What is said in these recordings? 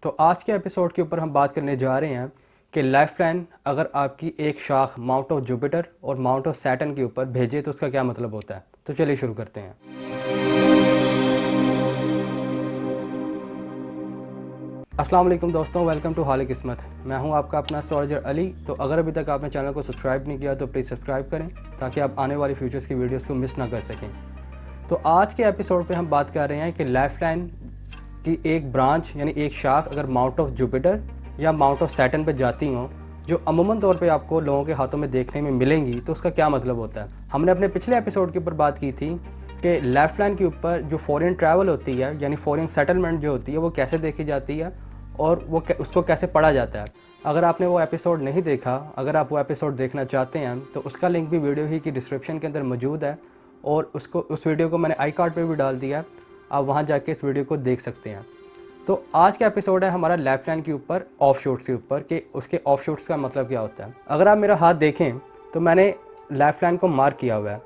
तो आज के एपिसोड के ऊपर हम बात करने जा रहे हैं कि लाइफलाइन अगर आपकी एक शाख माउंट ऑफ जुपिटर और माउंट ऑफ सैटर्न के ऊपर भेजे तो उसका क्या मतलब होता है। तो चलिए शुरू करते हैं। अस्सलाम वालेकुम दोस्तों, वेलकम टू हाल किस्मत। मैं हूं आपका अपना एस्ट्रोलॉजर अली। तो अगर अभी तक आपने चैनल को सब्सक्राइब नहीं किया तो प्लीज़ सब्सक्राइब करें ताकि आप आने वाली फ्यूचर्स की वीडियोस को मिस ना कर सकें। तो आज के एपिसोड पे हम बात कर रहे हैं कि लाइफलाइन की एक ब्रांच यानी एक शाख अगर माउंट ऑफ जुपिटर या माउंट ऑफ सैटर्न पे जाती हों, जो अमूमन तौर पे आपको लोगों के हाथों में देखने में मिलेंगी, तो उसका क्या मतलब होता है। हमने अपने पिछले एपिसोड के ऊपर बात की थी कि लाइफलाइन के ऊपर जो फॉरेन ट्रैवल होती है यानी फॉरेन सेटलमेंट जो होती है वो कैसे देखी जाती है और वो उसको कैसे पढ़ा जाता है। अगर आपने वो एपिसोड नहीं देखा, अगर आप वो एपिसोड देखना चाहते हैं तो उसका लिंक भी वीडियो ही की डिस्क्रिप्शन के अंदर मौजूद है और उस वीडियो को मैंने आई कार्ड पे भी डाल दिया है। आप वहाँ जाके इस वीडियो को देख सकते हैं। तो आज का एपिसोड है हमारा लाइफलाइन के ऊपर ऑफशूट्स के ऊपर कि उसके ऑफशूट्स का मतलब क्या होता है। अगर आप मेरा हाथ देखें तो मैंने लाइफलाइन को मार्क किया हुआ है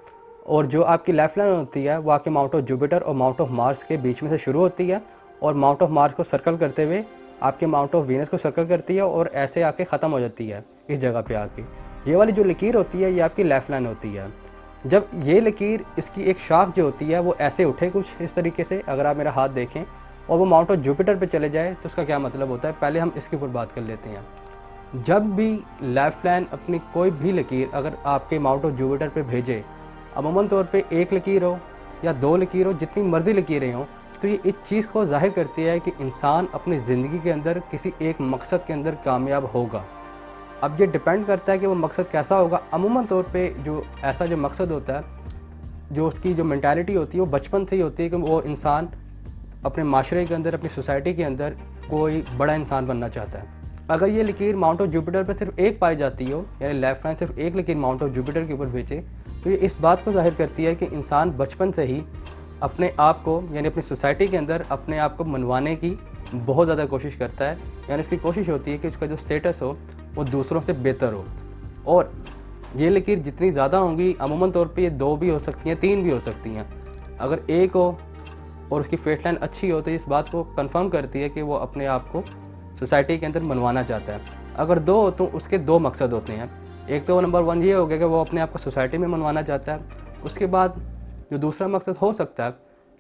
और जो आपकी लाइफलाइन होती है वो आपके माउंट ऑफ जुपिटर और माउंट ऑफ मार्स के बीच में से शुरू होती है और माउंट ऑफ मार्स को सर्कल करते हुए आपके माउंट ऑफ वीनस को सर्कल करती है और ऐसे आके ख़त्म हो जाती है इस जगह पे आके। ये वाली जो लकीर होती है ये आपकी लाइफलाइन होती है। जब ये लकीर इसकी एक शाख जो होती है वो ऐसे उठे कुछ इस तरीके से, अगर आप मेरा हाथ देखें, और वो माउंट ऑफ जुपिटर पे चले जाए तो उसका क्या मतलब होता है। पहले हम इसके ऊपर बात कर लेते हैं। जब भी लाइफलाइन अपनी कोई भी लकीर अगर आपके माउंट ऑफ जुपिटर पे भेजे, अमूमन तौर पे एक लकीर हो या दो लकीर हो, जितनी मर्जी लकीरें हों, तो ये इस चीज़ को जाहिर करती है कि इंसान अपनी ज़िंदगी के अंदर किसी एक मकसद के अंदर कामयाब होगा। अब ये डिपेंड करता है कि वो मकसद कैसा होगा। अमूमन तौर पे जो ऐसा जो मकसद होता है, जो उसकी जो मेंटालिटी होती है वो बचपन से ही होती है कि वो इंसान अपने माशरे के अंदर, अपनी सोसाइटी के अंदर कोई बड़ा इंसान बनना चाहता है। अगर ये लकीर माउंट ऑफ जुपिटर पर सिर्फ एक पाई जाती हो, यानी लाइफलाइन सिर्फ एक लकीर माउंट ऑफ जुपिटर के ऊपर भेजे, तो ये इस बात को जाहिर करती है कि इंसान बचपन से ही अपने आप को यानी अपनी सोसाइटी के अंदर अपने आप को मनवाने की बहुत ज़्यादा कोशिश करता है। यानी उसकी कोशिश होती है कि उसका जो स्टेटस हो वो दूसरों से बेहतर हो। और ये लकीर जितनी ज़्यादा होंगी, अमूमन तौर पे ये दो भी हो सकती हैं, तीन भी हो सकती हैं। अगर एक हो और उसकी फेट लाइन अच्छी हो तो इस बात को कंफर्म करती है कि वो अपने आप को सोसाइटी के अंदर मनवाना चाहता है। अगर दो हो तो उसके दो मकसद होते हैं। एक तो नंबर वन ये हो गया कि वो अपने आप को सोसाइटी में मनवाना चाहता है। उसके बाद जो दूसरा मकसद हो सकता है,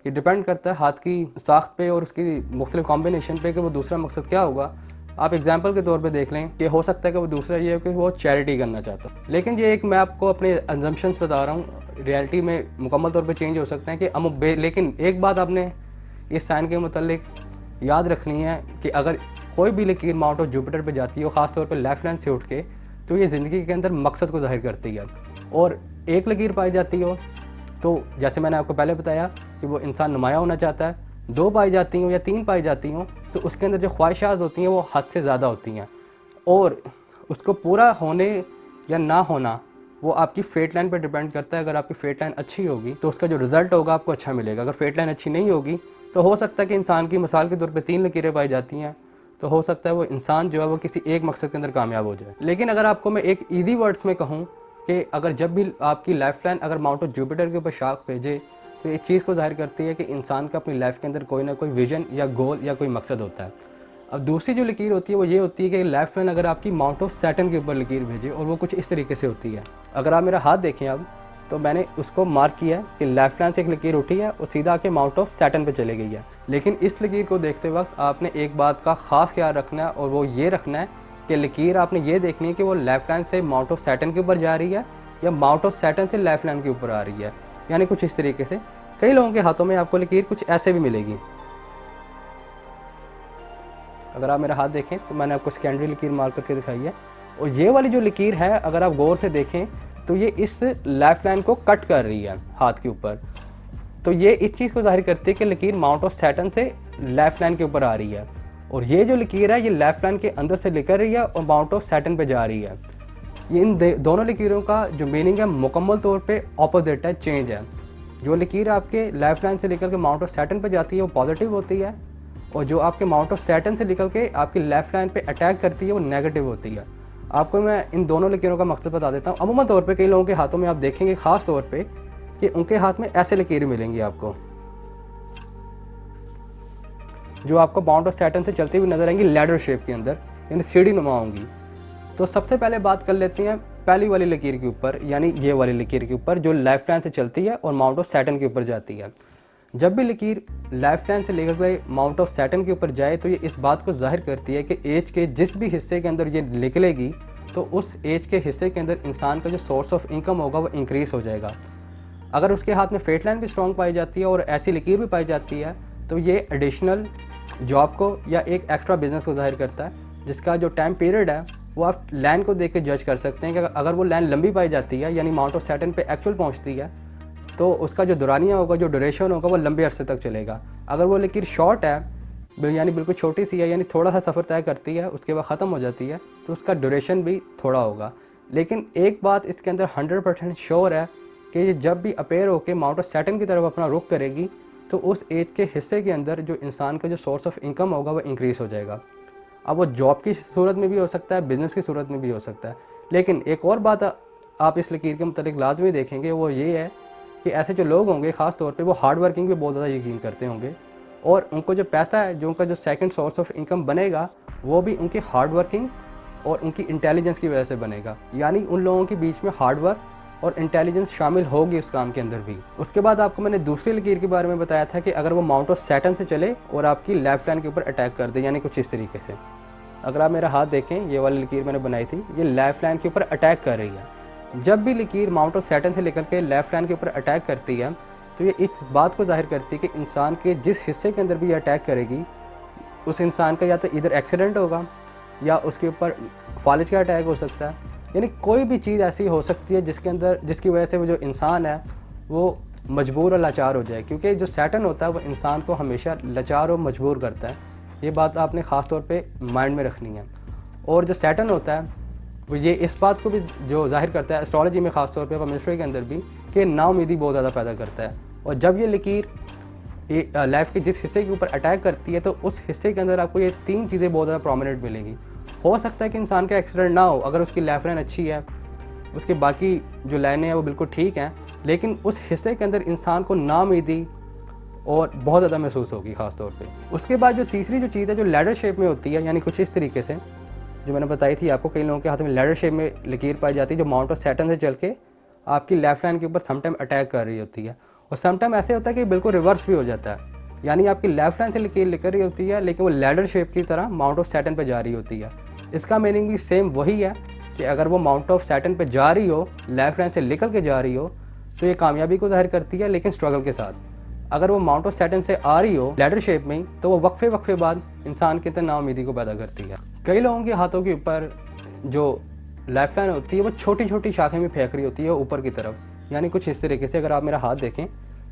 ये डिपेंड करता है हाथ की साख्त पे और उसकी मुख्तलिफ कॉम्बिनेशन पे कि वो दूसरा मकसद क्या होगा। आप एग्जाम्पल के तौर पे देख लें कि हो सकता है कि वो दूसरा ये हो कि वो चैरिटी करना चाहता है। लेकिन ये एक मैं आपको अपने अजम्पशंस बता रहा हूँ, रियलिटी में मुकम्मल तौर पे चेंज हो सकते हैं कि लेकिन एक बात आपने इस साइन के मुतालिक याद रखनी है कि अगर कोई भी लकीर माउंट ऑफ जुपिटर पे जाती हो, ख़ास तौर पे लाइफलाइन से उठ के, तो ये ज़िंदगी के अंदर मकसद को जाहिर करती है। और एक लकीर पाई जाती हो तो जैसे मैंने आपको पहले बताया कि वो इंसान नुमाया होना चाहता है। दो पाई जाती हों या तीन पाई जाती हों तो उसके अंदर जो ख्वाहिशात होती हैं वो हद से ज़्यादा होती हैं और उसको पूरा होने या ना होना वो आपकी फेट लाइन पर डिपेंड करता है। अगर आपकी फेट लाइन अच्छी होगी तो उसका जो रिज़ल्ट होगा आपको अच्छा मिलेगा। अगर फेट लाइन अच्छी नहीं होगी तो हो सकता है कि इंसान की मिसाल के तौर पे तीन लकीरें पाई जाती हैं तो हो सकता है वो इंसान जो है वो किसी एक मकसद के अंदर कामयाब हो जाए। लेकिन अगर आपको मैं एक ईजी वर्ड्स में कहूँ कि अगर जब भी आपकी लाइफलाइन अगर माउंट ऑफ जुपिटर के ऊपर शाख भेजे तो इस चीज़ को जाहिर करती है कि इंसान का अपनी लाइफ के अंदर कोई ना कोई विजन या गोल या कोई मकसद होता है। अब दूसरी जो लकीर होती है वो ये होती है कि लाइफलाइन अगर आपकी माउंट ऑफ सैटर्न के ऊपर लकीर भेजे और वो कुछ इस तरीके से होती है। अगर आप मेरा हाथ देखें अब तो मैंने उसको मार्क किया है कि लाइफलाइन से एक लकीर उठी है और सीधा आके माउंट ऑफ सैटर्न पे चली गई है। लेकिन इस लकीर को देखते वक्त आपने एक बात का ख़ास ख्याल रखना है और वो ये रखना है कि लकीर आपने ये देखनी है कि वो लाइफलाइन से माउंट ऑफ सैटर्न के ऊपर जा रही है या माउंट ऑफ सैटर्न से लाइफलाइन के ऊपर आ रही है। यानी कुछ इस तरीके से कई लोगों के हाथों में आपको लकीर कुछ ऐसे भी मिलेगी। अगर आप मेरा हाथ देखें तो मैंने आपको सेकेंडरी लकीर मार्क करके दिखाई है और ये वाली जो लकीर है अगर आप गौर से देखें तो ये इस लाइफलाइन को कट कर रही है हाथ के ऊपर। तो ये इस चीज़ को जाहिर करती है कि लकीर माउंट ऑफ सैटर्न से लाइफलाइन के ऊपर आ रही है और ये जो लकीर है ये लाइफलाइन के अंदर से निकल रही है और माउंट ऑफ सैटर्न पे जा रही है। ये इन दोनों लकीरों का जो मीनिंग है मुकम्मल तौर पे ऑपोजिट है, चेंज है। जो लकीर आपके लाइफलाइन से निकल के माउंट ऑफ सैटर्न पे जाती है वो पॉजिटिव होती है और जो आपके माउंट ऑफ सैटर्न से निकल के आपकी लाइफलाइन पे अटैक करती है वो नेगेटिव होती है। आपको मैं इन दोनों लकीरों का मकसद बता देता हूँ। अमूमन तौर पे कई लोगों के हाथों में आप देखेंगे ख़ास तौर पे कि उनके हाथ में ऐसे लकीरें मिलेंगी आपको। जो आपको माउंट ऑफ सैटर्न से चलती हुई नजर आएंगी लैडर शेप के अंदर, यानी सीढ़ी नुमा होंगी। तो सबसे पहले बात कर लेते हैं पहली वाली लकीर के ऊपर, यानी ये वाली लकीर के ऊपर जो लाइफ लाइन से चलती है और माउंट ऑफ सैटर्न के ऊपर जाती है। जब भी लकीर लाइफ लाइन से लेकर के माउंट ऑफ सैटर्न के ऊपर जाए तो ये इस बात को जाहिर करती है कि एज के जिस भी हिस्से के अंदर ये निकलेगी तो उस एज के हिस्से के अंदर इंसान का जो सोर्स ऑफ इनकम होगा वो इंक्रीज़ हो जाएगा। अगर उसके हाथ में फेट लाइन भी स्ट्रॉन्ग पाई जाती है और ऐसी लकीर भी पाई जाती है तो ये एडिशनल जॉब को या एक एक्स्ट्रा बिजनेस को जाहिर करता है, जिसका जो टाइम पीरियड है वो आप लाइन को देख के जज कर सकते हैं कि अगर वो लाइन लंबी पाई जाती है यानी माउंट ऑफ सैटर्न पे एक्चुअल पहुंचती है तो उसका जो दुरानिया होगा, जो ड्यूरेशन होगा वो लंबे अरसे तक चलेगा। अगर वो लकीर शॉर्ट है यानी बिल्कुल छोटी सी है, यानी थोड़ा सा सफ़र तय करती है उसके बाद ख़त्म हो जाती है, तो उसका ड्यूरेशन भी थोड़ा होगा। लेकिन एक बात इसके अंदर 100% श्योर है कि ये जब भी अपेयर होकर माउंट ऑफ सैटर्न की तरफ अपना रुख करेगी तो उस एज के हिस्से के अंदर जो इंसान का जो सोर्स ऑफ इनकम होगा वो इंक्रीज़ हो जाएगा। अब वो जॉब की सूरत में भी हो सकता है, बिज़नेस की सूरत में भी हो सकता है। लेकिन एक और बात आप इस लकीर के मुतालिक लाजमी देखेंगे, वो ये है कि ऐसे जो लोग होंगे ख़ास तौर पे वो हार्ड वर्किंग पे बहुत ज़्यादा यकीन करते होंगे और उनको जो पैसा है, जो उनका जो सेकंड सोर्स ऑफ इनकम बनेगा वो भी उनकी हार्ड वर्किंग और उनकी इंटेलिजेंस की वजह से बनेगा। यानी उन लोगों के बीच में हार्ड वर्क और इंटेलिजेंस शामिल होगी उस काम के अंदर भी। उसके बाद आपको मैंने दूसरी लकीर के बारे में बताया था कि अगर वो माउंट ऑफ सैटर्न से चले और आपकी लाइफ लाइन के ऊपर अटैक कर दे, यानी कुछ इस तरीके से। अगर आप मेरा हाथ देखें, ये वाली लकीर मैंने बनाई थी, ये लाइफ लाइन के ऊपर अटैक कर रही है। जब भी लकीर माउंट ऑफ सैटर्न से लेकर के लाइफ लाइन के ऊपर अटैक करती है तो ये इस बात को जाहिर करती है कि इंसान के जिस हिस्से के अंदर भी ये अटैक करेगी उस इंसान का या तो इधर एक्सीडेंट होगा या उसके ऊपर फालिज का अटैक हो सकता है, यानी कोई भी चीज़ ऐसी हो सकती है जिसकी वजह से वो जो इंसान है वो मजबूर और लाचार हो जाए, क्योंकि जो सैटर्न होता है वो इंसान को हमेशा लाचार और मजबूर करता है। ये बात आपने ख़ास तौर पे माइंड में रखनी है। और जो सैटर्न होता है वो ये इस बात को भी जो जाहिर करता है एस्ट्रोलॉजी में ख़ास तौर पे, मिनिस्ट्री के अंदर भी, कि नाउमीदी बहुत ज़्यादा पैदा करता है। और जब ये लकीर लाइफ के जिस हिस्से के ऊपर अटैक करती है तो उस हिस्से के अंदर आपको ये 3 चीज़ें बहुत ज़्यादा प्रोमिनेंट मिलेंगी। हो सकता है कि इंसान का एक्सीडेंट ना हो अगर उसकी लाइफ लाइन अच्छी है, उसके बाकी जो लाइनें हैं वो बिल्कुल ठीक हैं, लेकिन उस हिस्से के अंदर इंसान को नाउमीदी और बहुत ज़्यादा महसूस होगी ख़ास तौर पे। उसके बाद जो तीसरी जो चीज़ है जो लैडर शेप में होती है, यानी कुछ इस तरीके से, जो मैंने बताई थी आपको, कई लोगों के हाथ में लैडर शेप में लकीर पाई जाती है जो माउंट ऑफ सैटर्न से चल के आपकी लाइफ लाइन के ऊपर समटाइम अटैक कर रही होती है। और समटाइम ऐसे होता है कि बिल्कुल रिवर्स भी हो जाता है, यानी आपकी लाइफ लाइन से लकीर निकल रही होती है लेकिन वो लैडर शेप की तरह माउंट ऑफ सैटर्न पर जा रही होती है। इसका मीनिंग भी सेम वही है कि अगर वो माउंट ऑफ सैटर्न पर जा रही हो, लाइफ लाइन से निकल के जा रही हो, तो ये कामयाबी को जाहिर करती है लेकिन स्ट्रगल के साथ। अगर वो माउंट ऑफ सैटर्न से आ रही हो लैडर शेप में तो वो वक्फे बाद इंसान के अंदर नाउमीदी को पैदा करती है। कई लोगों के हाथों के ऊपर जो लाइफ लाइन होती है वो छोटी छोटी शाखें में फेंक रही होती है ऊपर की तरफ, यानी कुछ इस तरीके से। अगर आप मेरा हाथ देखें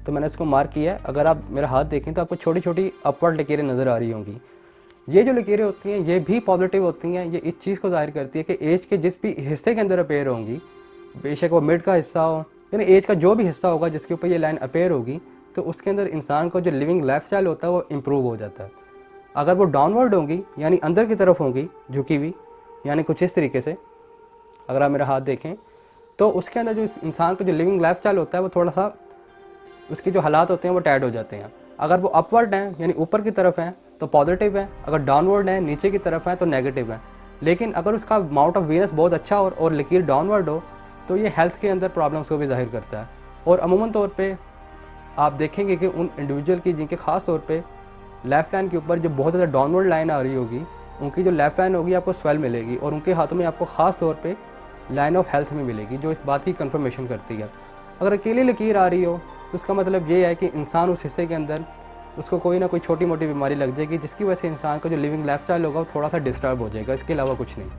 तो मैंने इसको मार्क किया है, अगर आप मेरा हाथ देखें तो आपको छोटी छोटी अपवर्ड लकीरें नज़र आ रही होंगी। ये जो लकीरें होती हैं ये भी पॉजिटिव होती हैं। ये इस चीज़ को जाहिर करती है कि एज के जिस भी हिस्से के अंदर अपेयर होंगी, बेशक वो मिड का हिस्सा हो, यानी एज का जो भी हिस्सा होगा जिसके ऊपर ये लाइन अपेयर होगी, तो उसके अंदर इंसान को जो लिविंग लाइफ स्टाइल होता है वो इम्प्रूव हो जाता है। अगर वो डाउनवर्ड होंगी यानी अंदर की तरफ होंगी झुकी हुई, यानी कुछ इस तरीके से, अगर आप मेरा हाथ देखें तो उसके अंदर जो इंसान का जो लिविंग लाइफ स्टाइल होता है वो थोड़ा सा, उसके जो हालात होते हैं वो टाइट हो जाते हैं। अगर वो अपवर्ड हैं यानी ऊपर की तरफ हैं तो पॉजिटिव है, अगर डाउनवर्ड है नीचे की तरफ है तो नेगेटिव है। लेकिन अगर उसका माउंट ऑफ वीनस बहुत अच्छा और लकीर डाउनवर्ड हो तो ये हेल्थ के अंदर प्रॉब्लम्स को भी जाहिर करता है। और अमूमन तौर पे आप देखेंगे कि उन इंडिविजुअल की जिनके ख़ास तौर पे लाइफ लाइन के ऊपर जो बहुत ज़्यादा डाउनवर्ड लाइन आ रही होगी, उनकी जो लाइफ लाइन होगी आपको स्वेल मिलेगी और उनके हाथों में आपको ख़ास तौर पे लाइन ऑफ हेल्थ में मिलेगी, जो इस बात की कंफर्मेशन करती है। अगर अकेली लकीर आ रही हो तो उसका मतलब ये है कि इंसान उस हिस्से के अंदर उसको कोई ना कोई छोटी मोटी बीमारी लग जाएगी जिसकी वजह से इंसान का जो लिविंग लाइफ स्टाइल होगा वो थोड़ा सा डिस्टर्ब हो जाएगा, इसके अलावा कुछ नहीं।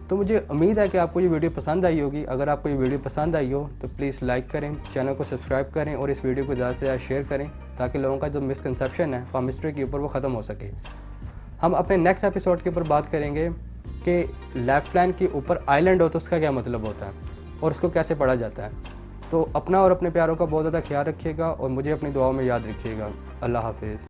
तो मुझे उम्मीद है कि आपको ये वीडियो पसंद आई होगी। अगर आपको ये वीडियो पसंद आई हो तो प्लीज़ लाइक करें, चैनल को सब्सक्राइब करें और इस वीडियो को ज़्यादा से ज़्यादा शेयर करें ताकि लोगों का जो मिसकंसेप्शन है पामिस्ट्री के ऊपर वो ख़त्म हो सके। हम अपने नेक्स्ट एपिसोड के ऊपर बात करेंगे कि लाइफ लाइन के ऊपर आइलैंड हो तो उसका क्या मतलब होता है और उसको कैसे पढ़ा जाता है। तो अपना और अपने प्यारों का बहुत ज़्यादा ख्याल रखिएगा और मुझे अपनी दुआओं में याद रखिएगा। अल्लाह हाफिज़।